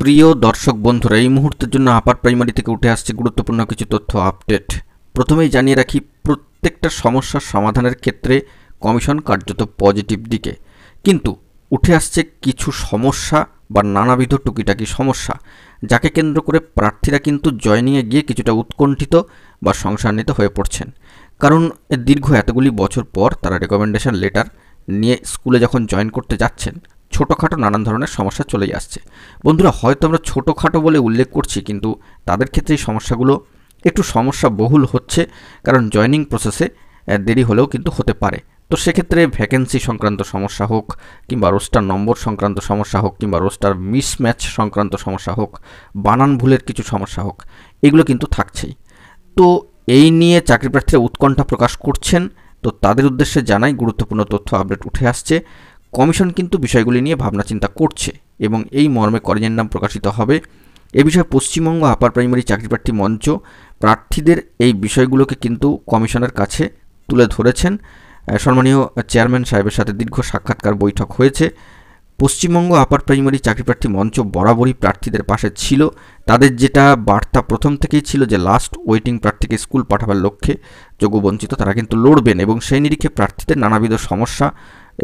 প্রিয় দর্শক বন্ধুরা, এই মুহূর্তের জন্য আপার প্রাইমারি থেকে উঠে আসছে গুরুত্বপূর্ণ কিছু তথ্য আপডেট। প্রথমেই জানিয়ে রাখি, প্রত্যেকটা সমস্যার সমাধানের ক্ষেত্রে কমিশন কার্যত পজিটিভ দিকে, কিন্তু উঠে আসছে কিছু সমস্যা বা নানাবিধ টুকিটাকি সমস্যা, যাকে কেন্দ্র করে প্রার্থীরা কিন্তু জয়েনিংয়ে গিয়ে কিছুটা উৎকণ্ঠিত বা সংশয়ান্বিত হয়ে পড়ছেন। কারণ দীর্ঘ এতগুলি বছর পর তারা রেকমেন্ডেশন লেটার নিয়ে স্কুলে যখন জয়েন করতে যাচ্ছেন, ছোটোখাটো নানান ধরনের সমস্যা চলেই আসছে। বন্ধুরা, হয়তো আমরা ছোটোখাটো বলে উল্লেখ করছি, কিন্তু তাদের ক্ষেত্রে এই সমস্যাগুলো একটু সমস্যা বহুল হচ্ছে, কারণ জয়েনিং প্রসেসে দেরি হলেও কিন্তু হতে পারে। তো সেক্ষেত্রে ভ্যাকেন্সি সংক্রান্ত সমস্যা হোক, কিংবা রোস্টার নম্বর সংক্রান্ত সমস্যা হোক, কিংবা রোস্টার মিসম্যাচ সংক্রান্ত সমস্যা হোক, বানান ভুলের কিছু সমস্যা হোক, এগুলো কিন্তু থাকছেই। তো এই নিয়ে চাকরি প্রার্থীরা উৎকণ্ঠা প্রকাশ করছেন। তো তাদের উদ্দেশ্যে জানাই, গুরুত্বপূর্ণ তথ্য আপডেট উঠে আসছে। কমিশন কিন্তু বিষয়গুলি নিয়ে ভাবনা চিন্তা করছে এবং এই মর্মে করেজেন্ডাম প্রকাশিত হবে। এ বিষয়ে পশ্চিমবঙ্গ আপার প্রাইমারি চাকরি প্রার্থী মঞ্চ প্রার্থীদের এই বিষয়গুলোকে কিন্তু কমিশনের কাছে তুলে ধরেছেন। সম্মানীয় চেয়ারম্যান সাহেবের সাথে দীর্ঘ সাক্ষাৎকার বৈঠক হয়েছে। পশ্চিমবঙ্গ আপার প্রাইমারি চাকরি প্রার্থী মঞ্চ বরাবরই প্রার্থীদের পাশে ছিল। তাদের যেটা বার্তা প্রথম থেকেই ছিল যে লাস্ট ওয়েটিং প্রার্থীকে স্কুল পাঠাবার লক্ষ্যে যোগ্য বঞ্চিত তারা কিন্তু লড়বেন, এবং সেই নিরিখে প্রার্থীদের নানাবিধ সমস্যা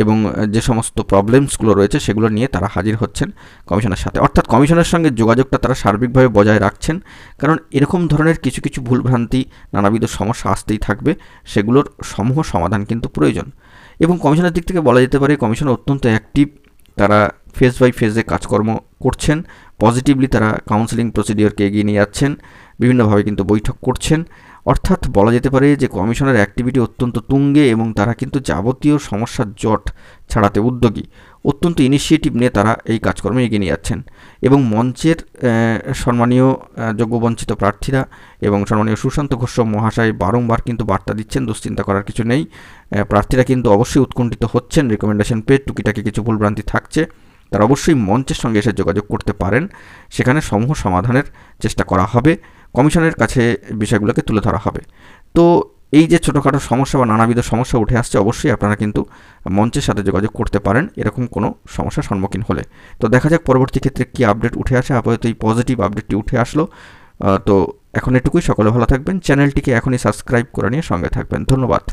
এবং যে সমস্ত প্রবলেমসগুলো রয়েছে সেগুলো নিয়ে তারা হাজির হচ্ছেন কমিশনের সাথে। অর্থাৎ কমিশনের সঙ্গে যোগাযোগটা তারা সার্বিকভাবে বজায় রাখছেন, কারণ এরকম ধরনের কিছু কিছু ভুলভ্রান্তি, নানাবিধ সমস্যা আসতেই থাকবে, সেগুলোর সমূহ সমাধান কিন্তু প্রয়োজন। এবং কমিশনের দিক থেকে বলা যেতে পারে কমিশন অত্যন্ত অ্যাক্টিভ। তারা ফেজ বাই ফেজে কাজকর্ম করছেন, পজিটিভলি তারা কাউন্সেলিং প্রসিডিওরকে এগিয়ে নিয়ে যাচ্ছেন, বিভিন্নভাবে কিন্তু বৈঠক করছেন। অর্থাৎ বলা যেতে পারে যে কমিশনের অ্যাক্টিভিটি অত্যন্ত তুঙ্গে, এবং তারা কিন্তু যাবতীয় সমস্যার জট ছাড়াতে উদ্যোগী। অত্যন্ত ইনিশিয়েটিভ নিয়ে তারা এই কাজকর্মে এগিয়ে নিয়ে যাচ্ছেন। এবং মঞ্চের সম্মানীয় যোগ্যবঞ্চিত প্রার্থীরা এবং সম্মানীয় সুশান্ত ঘোষ মহাশয় বারংবার কিন্তু বার্তা দিচ্ছেন, দুশ্চিন্তা করার কিছু নেই। প্রার্থীরা কিন্তু অবশ্যই উৎকণ্ঠিত হচ্ছেন, রেকমেন্ডেশন পেয়ে টুকিটাকি কিছু ভুলভ্রান্তি থাকছে, তারা অবশ্যই মঞ্চের সঙ্গে এসে যোগাযোগ করতে পারেন, সেখানে সমূহ সমাধানের চেষ্টা করা হবে, কমিশনের কাছে বিষয়গুলোকে তুলে ধরা হবে। তো এই যে ছোটোখাটো সমস্যা বা নানাবিধ সমস্যা উঠে আসছে, অবশ্যই আপনারা কিন্তু মঞ্চের সাথে যোগাযোগ করতে পারেন এরকম কোনো সমস্যার সম্মুখীন হলে। তো দেখা যাক পরবর্তী ক্ষেত্রে কী আপডেট উঠে আসে। আপাতত এই পজিটিভ আপডেটটি উঠে আসলো। তো এখন এটুকুই, সকলে ভালো থাকবেন, চ্যানেলটিকে এখনই সাবস্ক্রাইব করে নিয়ে সঙ্গে থাকবেন। ধন্যবাদ।